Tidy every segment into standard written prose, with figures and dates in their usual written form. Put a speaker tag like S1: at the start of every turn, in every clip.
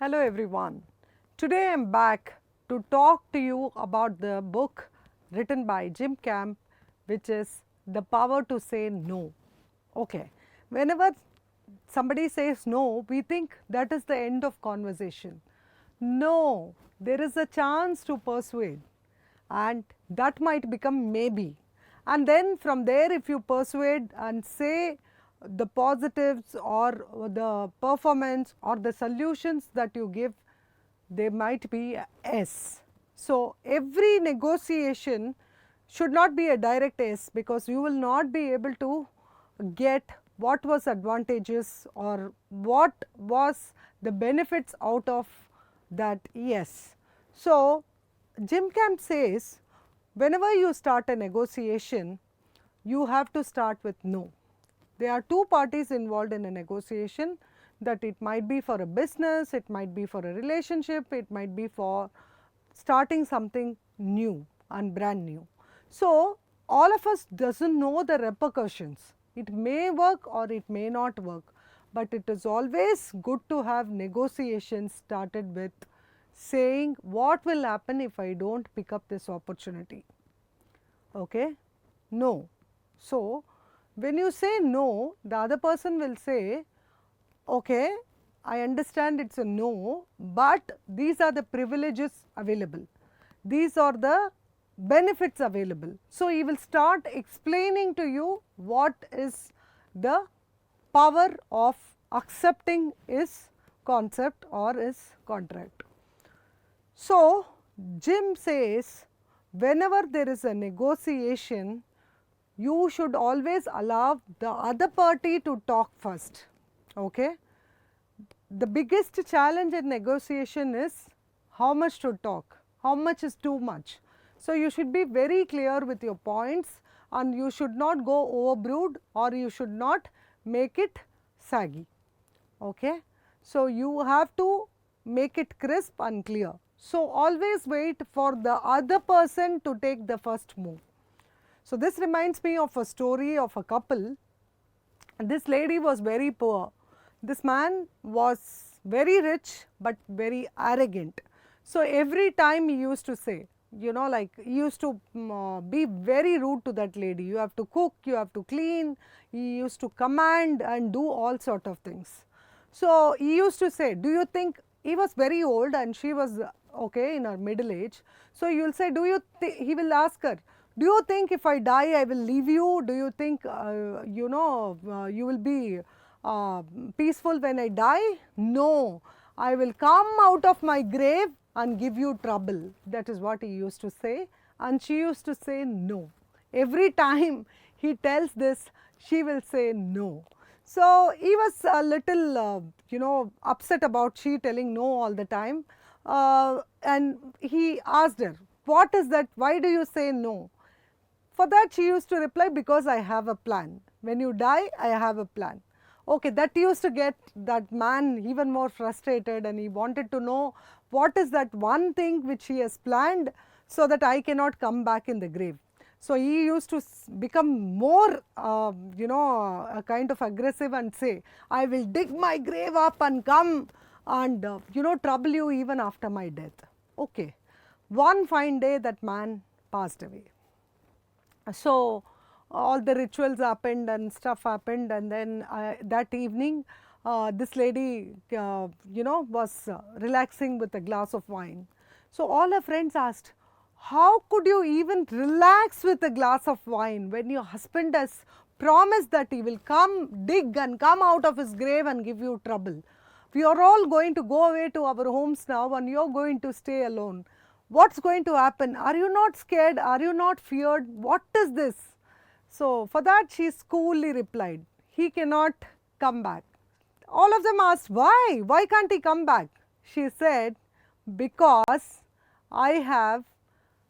S1: Hello everyone. Today I am back to talk to you about the book written by Jim Camp, which is The Power to Say No. Okay, whenever somebody says no, we think that is the end of conversation. No, there is a chance to persuade, and that might become maybe. And then from there, if you persuade and say the positives or the performance or the solutions that you give, they might be a yes. So, every negotiation should not be a direct yes, because you will not be able to get what was advantageous or what was the benefits out of that yes. So, Jim Camp says whenever you start a negotiation, you have to start with no. There are two parties involved in a negotiation, that it might be for a business, it might be for a relationship, it might be for starting something new and brand new. So, all of us doesn't know the repercussions. It may work or it may not work, but it is always good to have negotiations started with saying what will happen if I don't pick up this opportunity. Okay? No. So, when you say no, the other person will say, okay, I understand it's a no, but these are the privileges available. These are the benefits available. So, he will start explaining to you what is the power of accepting his concept or his contract. So, Jim says whenever there is a negotiation, you should always allow the other party to talk first. Okay? The biggest challenge in negotiation is how much to talk, how much is too much. So, you should be very clear with your points, and you should not go overbroad or you should not make it saggy. Okay? So, you have to make it crisp and clear. So, always wait for the other person to take the first move. So, this reminds me of a story of a couple. This lady was very poor. This man was very rich but very arrogant. So, every time he used to say, you know, like he used to be very rude to that lady. You have to cook, you have to clean. He used to command and do all sort of things. So, he used to say, do you think, he was very old and she was okay in her middle age. So, you will say, do you he will ask her, do you think if I die I will leave you? Do you think you will be peaceful when I die? No, I will come out of my grave and give you trouble. That is what he used to say, and she used to say no. Every time he tells this, she will say no. So, he was a little upset about she telling no all the time, and he asked her, what is that, why do you say no? For that she used to reply, because I have a plan. When you die, I have a plan. Okay, that used to get that man even more frustrated, and he wanted to know what is that one thing which he has planned so that I cannot come back in the grave. So, he used to become more a kind of aggressive and say, I will dig my grave up and come and trouble you even after my death. Okay. One fine day that man passed away. So, all the rituals happened and stuff happened, and then that evening this lady was relaxing with a glass of wine. So, all her friends asked, how could you even relax with a glass of wine when your husband has promised that he will come dig and come out of his grave and give you trouble? We are all going to go away to our homes now and you are going to stay alone. What's going to happen? Are you not scared? Are you not feared? What is this? So, for that she coolly replied, he cannot come back. All of them asked, why? Why can't he come back? She said, because I have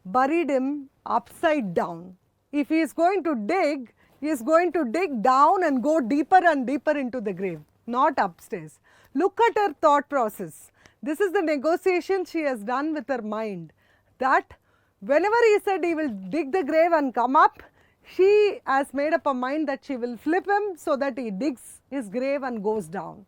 S1: buried him upside down. If he is going to dig, he is going to dig down and go deeper and deeper into the grave, not upstairs. Look at her thought process. This is the negotiation she has done with her mind, that whenever he said he will dig the grave and come up, she has made up her mind that she will flip him so that he digs his grave and goes down.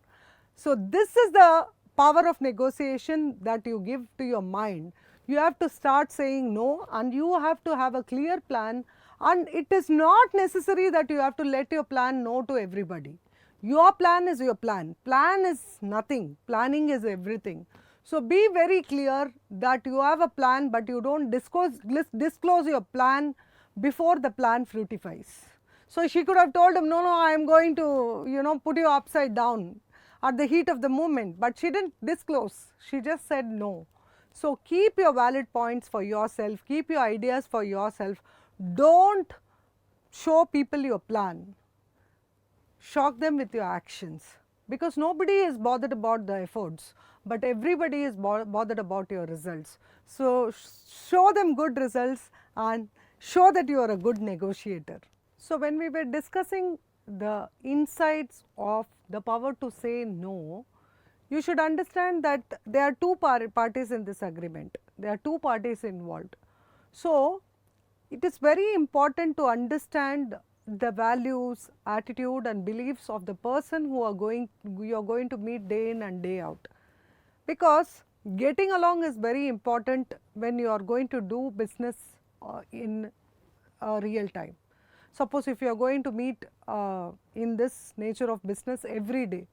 S1: So, this is the power of negotiation that you give to your mind. You have to start saying no, and you have to have a clear plan, and it is not necessary that you have to let your plan no to everybody. Your plan is your plan. Plan is nothing. Planning is everything. So, be very clear that you have a plan, but you do not disclose your plan before the plan fructifies. So, she could have told him, no, no, I am going to put you upside down at the heat of the moment, but she did not disclose, she just said no. So, keep your valid points for yourself, keep your ideas for yourself, do not show people your plan, shock them with your actions, because nobody is bothered about the efforts, but everybody is bothered about your results. So, show them good results and show that you are a good negotiator. So, when we were discussing the insights of the power to say no, you should understand that there are two parties in this agreement, there are two parties involved. So, it is very important to understand the values, attitude and beliefs of the person who you are going to meet day in and day out, because getting along is very important when you are going to do business in real time. Suppose if you are going to meet in this nature of business every day,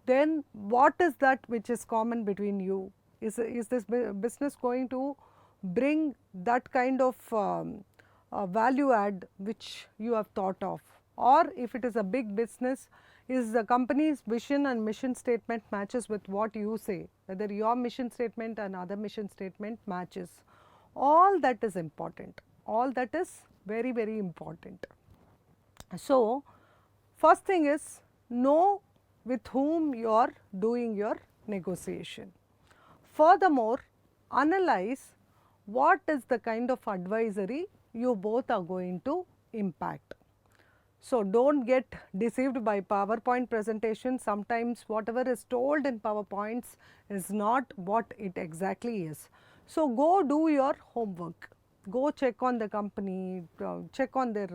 S1: then what is that which is common between you? Is this business going to bring that kind of value add which you have thought of? Or if it is a big business, is the company's vision and mission statement matches with what you say, whether your mission statement and other mission statement matches. All that is important, all that is very, very important. So, first thing is know with whom you are doing your negotiation. Furthermore, analyze what is the kind of advisory you both are going to impact. So, do not get deceived by PowerPoint presentations. Sometimes whatever is told in PowerPoints is not what it exactly is. So, go do your homework, go check on the company, check on their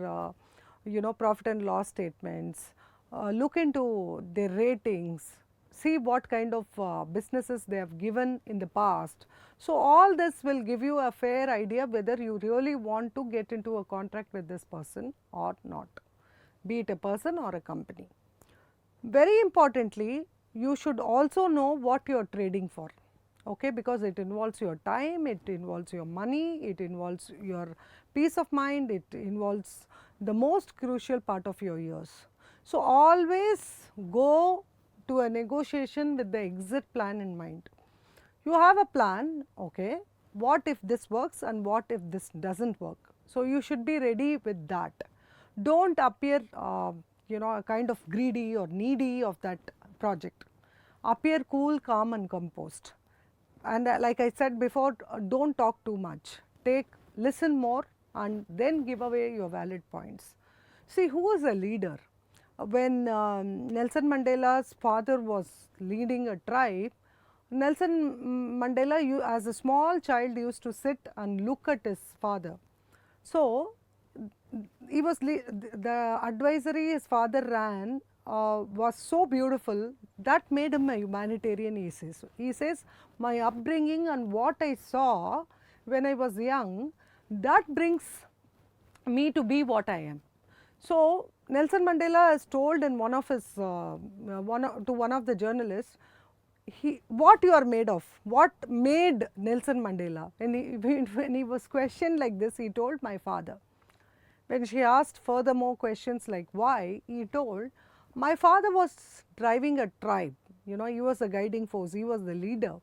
S1: profit and loss statements, look into their ratings, see what kind of businesses they have given in the past. So, all this will give you a fair idea whether you really want to get into a contract with this person or not, be it a person or a company. Very importantly, you should also know what you are trading for, okay, because it involves your time, it involves your money, it involves your peace of mind, it involves the most crucial part of your years. So, always go to a negotiation with the exit plan in mind. You have a plan, okay, what if this works and what if this does not work. So, you should be ready with that. Do not appear a kind of greedy or needy of that project. Appear cool, calm and composed. And like I said before, do not talk too much, listen more and then give away your valid points. See, who is a leader? When Nelson Mandela's father was leading a tribe, Nelson Mandela as a small child used to sit and look at his father. So, he was the advisory his father ran was so beautiful that made him a humanitarian, he says, my upbringing and what I saw when I was young, that brings me to be what I am. So, Nelson Mandela has told in one of his to one of the journalists, what you are made of, what made Nelson Mandela. When he was questioned like this, he told, my father. When she asked furthermore questions like why, he told, my father was driving a tribe, he was a guiding force, he was the leader.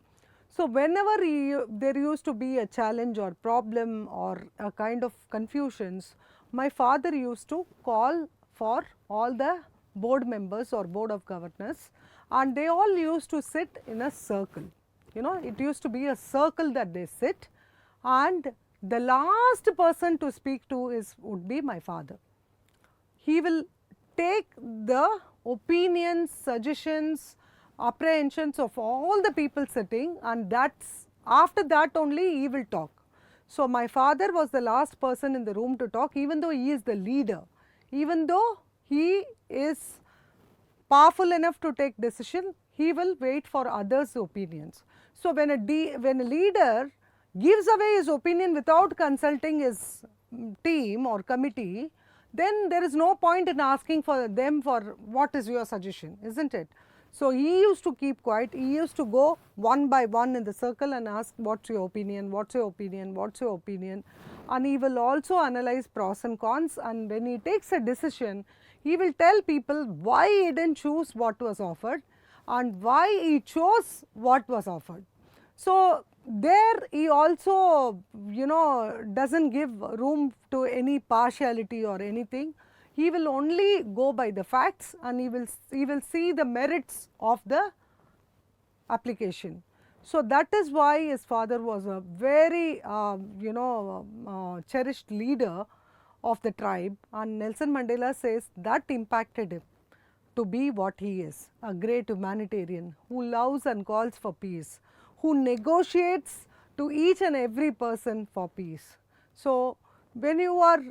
S1: So, whenever there used to be a challenge or problem or a kind of confusions, my father used to call for all the board members or board of governors, and they all used to sit in a circle. It used to be a circle that they sit, and the last person to speak to would be my father. He will take the opinions, suggestions, apprehensions of all the people sitting, and after that only he will talk. So, my father was the last person in the room to talk, even though he is the leader, even though he is powerful enough to take decision, he will wait for others' opinions. So, when a leader gives away his opinion without consulting his team or committee, then there is no point in asking for them for what is your suggestion, isn't it? So, he used to keep quiet, he used to go one by one in the circle and ask what's your opinion, what's your opinion, what's your opinion, and he will also analyze pros and cons, and when he takes a decision, he will tell people why he didn't choose what was offered and why he chose what was offered. So, there he also doesn't give room to any partiality or anything. He will only go by the facts, and he will see the merits of the application. So, that is why his father was a very cherished leader of the tribe, and Nelson Mandela says that impacted him to be what he is, a great humanitarian who loves and calls for peace, who negotiates to each and every person for peace. So, when you are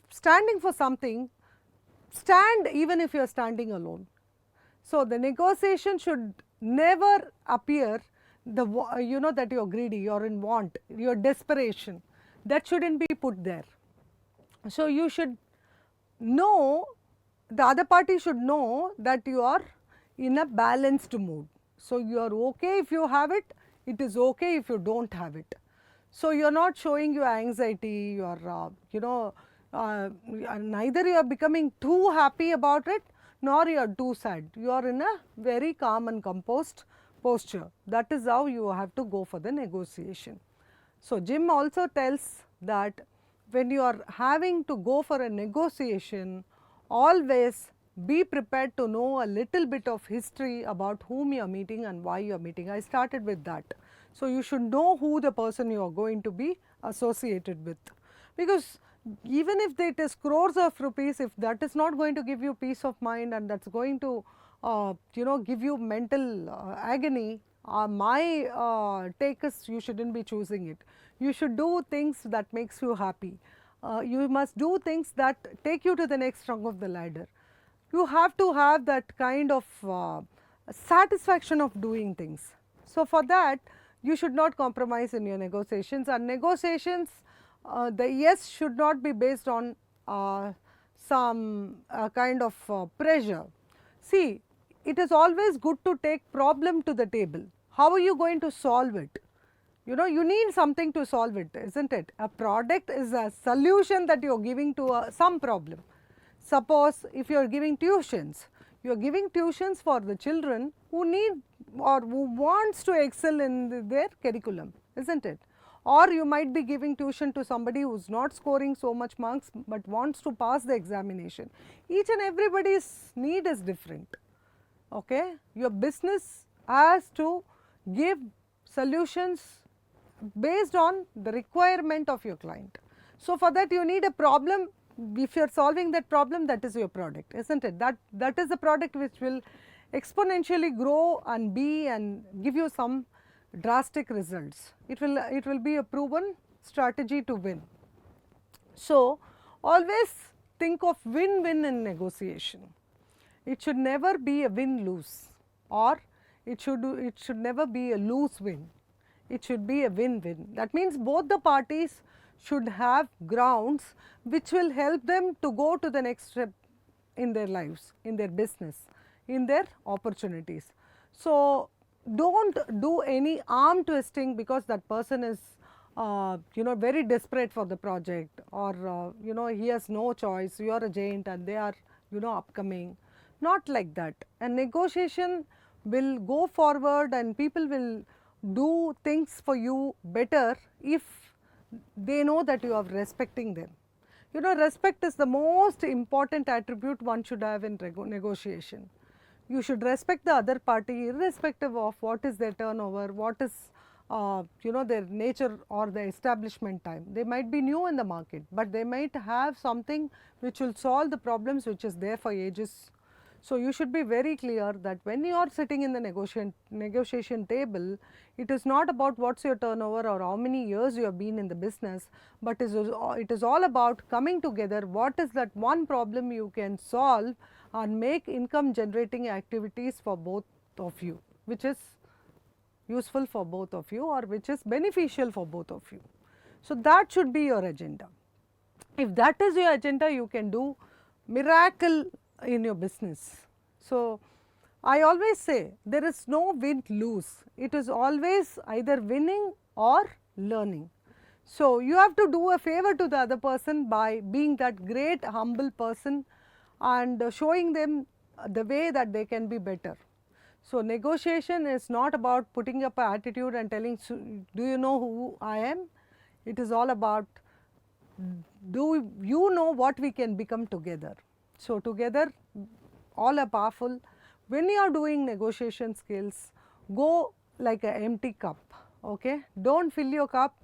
S1: standing for something, stand even if you are standing alone. So, the negotiation should never appear that you are greedy, you are in want, your desperation, that shouldn't be put there. So, you should know, the other party should know that you are in a balanced mood. So, you are okay if you have it, it is okay if you do not have it. So, you are not showing your anxiety, you are neither you are becoming too happy about it, nor you are too sad. You are in a very calm and composed posture. That is how you have to go for the negotiation. So, Jim also tells that when you are having to go for a negotiation, always be prepared to know a little bit of history about whom you are meeting and why you are meeting. I started with that. So, you should know who the person you are going to be associated with, because even if it is crores of rupees, if that is not going to give you peace of mind and that is going to give you mental agony, my take is you should not be choosing it. You should do things that makes you happy. You must do things that take you to the next rung of the ladder. You have to have that kind of satisfaction of doing things. So, for that you should not compromise in your negotiations, and negotiations, the yes should not be based on some kind of pressure. See, it is always good to take problem to the table. How are you going to solve it? You need something to solve it, isn't it? A product is a solution that you are giving to some problem. Suppose if you are giving tuitions, you are giving tuitions for the children who need or who wants to excel in their curriculum, isn't it? Or you might be giving tuition to somebody who is not scoring so much marks, but wants to pass the examination. Each and everybody's need is different. Okay? Your business has to give solutions based on the requirement of your client. So, for that you need a problem. If you are solving that problem, that is your product, isn't it? That is the product which will exponentially grow and give you some drastic results. It will be a proven strategy to win. So, always think of win-win in negotiation. It should never be a win-lose, or it should never be a lose-win. It should be a win-win. That means both the parties should have grounds which will help them to go to the next step in their lives, in their business, in their opportunities. So, do not do any arm twisting because that person is very desperate for the project, or he has no choice, you are a giant and they are upcoming. Not like that. A negotiation will go forward and people will do things for you better if they know that you are respecting them. Respect is the most important attribute one should have in negotiation. You should respect the other party irrespective of what is their turnover, what is their nature or the establishment time. They might be new in the market, but they might have something which will solve the problems which is there for ages. So, you should be very clear that when you are sitting in the negotiation table, it is not about what is your turnover or how many years you have been in the business, but it is all about coming together. What is that one problem you can solve and make income generating activities for both of you, which is useful for both of you or which is beneficial for both of you. So, that should be your agenda. If that is your agenda, you can do miracle in your business. So, I always say there is no win lose, it is always either winning or learning. So, you have to do a favor to the other person by being that great humble person and showing them the way that they can be better. So, negotiation is not about putting up an attitude and telling, do you know who I am? It is all about, do you know what we can become together. So, together all are powerful. When you are doing negotiation skills, go like an empty cup, okay? Do not fill your cup,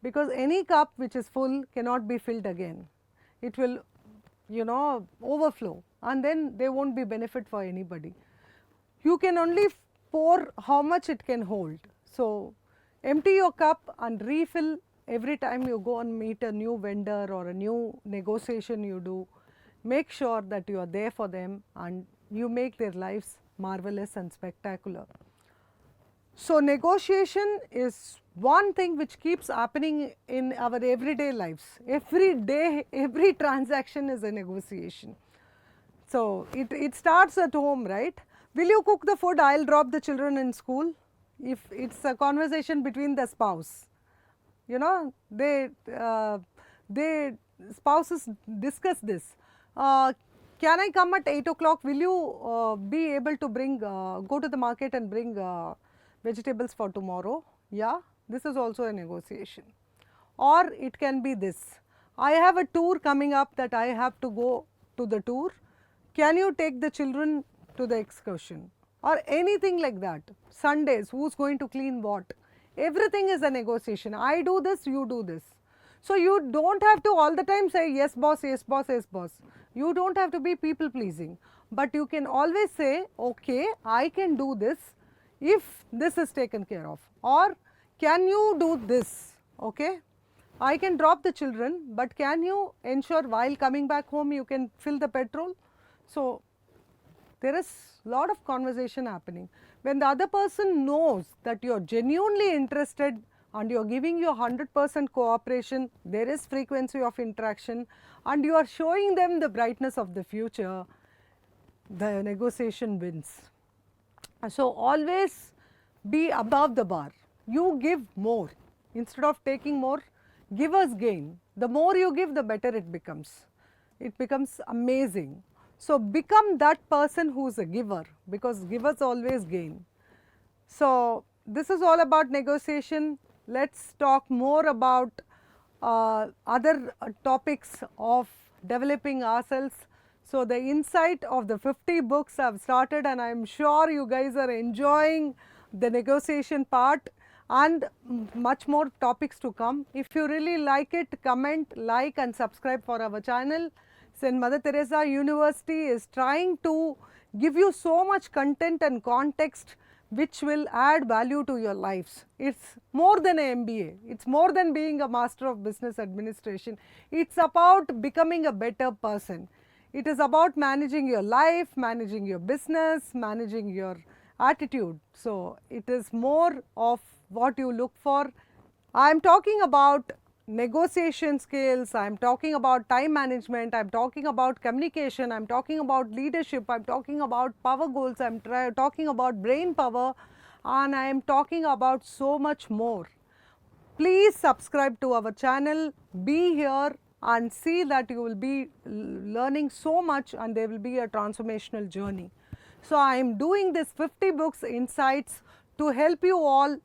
S1: because any cup which is full cannot be filled again. It will, you know, overflow, and then there will not be benefit for anybody. You can only pour how much it can hold. So, empty your cup and refill every time you go and meet a new vendor or a new negotiation you do. Make sure that you are there for them and you make their lives marvelous and spectacular. So, negotiation is one thing which keeps happening in our everyday lives. Every day, every transaction is a negotiation. So, it starts at home, right? Will you cook the food? I will drop the children in school. If it is a conversation between the spouse, you know, spouses discuss this. Can I come at 8 o'clock? Will you be able to bring, go to the market and bring vegetables for tomorrow? Yeah, this is also a negotiation. Or it can be this, I have a tour coming up that I have to go to the tour. Can you take the children to the excursion? Or anything like that. Sundays, who is going to clean what? Everything is a negotiation. I do this, you do this. So, you do not have to all the time say yes boss, yes boss, yes boss. You do not have to be people pleasing, but you can always say, okay, I can do this if this is taken care of, or can you do this, okay? I can drop the children, but can you ensure while coming back home you can fill the petrol? So, there is lot of conversation happening. When the other person knows that you are genuinely interested and you are giving your 100% cooperation, there is frequency of interaction and you are showing them the brightness of the future, the negotiation wins. So, always be above the bar. You give more. Instead of taking more, givers gain. The more you give, the better it becomes. It becomes amazing. So, become that person who is a giver, because givers always gain. So, this is all about negotiation. Let us talk more about other topics of developing ourselves. So, the insight of the 50 books have started, and I am sure you guys are enjoying the negotiation part and much more topics to come. If you really like it, comment, like and subscribe for our channel. St. Mother Teresa University is trying to give you so much content and context which will add value to your lives. It is more than an MBA, it is more than being a Master of Business Administration, it is about becoming a better person. It is about managing your life, managing your business, managing your attitude. So, it is more of what you look for. I am talking about negotiation skills, I am talking about time management, I am talking about communication, I am talking about leadership, I am talking about power goals, I am talking about brain power, and I am talking about so much more. Please subscribe to our channel, be here and see that you will be learning so much and there will be a transformational journey. So, I am doing this 50 books insights to help you all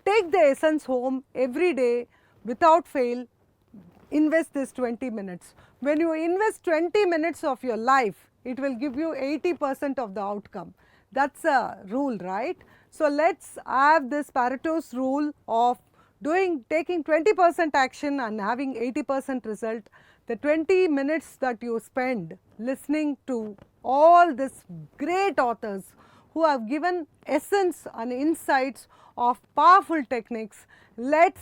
S1: take the essence home every day without fail. Invest this 20 minutes. When you invest 20 minutes of your life, it will give you 80% of the outcome. That is a rule, right? So, let us have this Pareto's rule of taking 20% action and having 80% result. The 20 minutes that you spend listening to all these great authors who have given essence and insights of powerful techniques, let us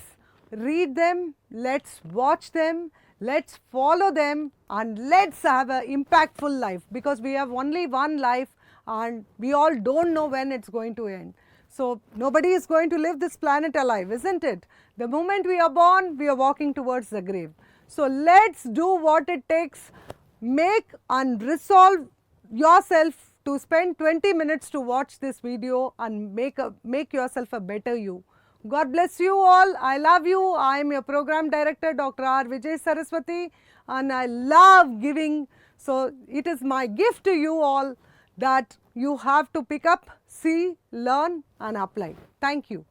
S1: read them, let us watch them, let us follow them and let us have an impactful life, because we have only one life and we all don't know when it's going to end. So nobody is going to leave this planet alive, isn't it? The moment we are born, we are walking towards the grave. So let's do what it takes. Make and resolve yourself to spend 20 minutes to watch this video and make yourself a better you. God bless you all. I love you. I am your program director, Dr. R Vijaya Saraswathy, and I love giving. So it is my gift to you all that you have to pick up, see, learn and apply. Thank you.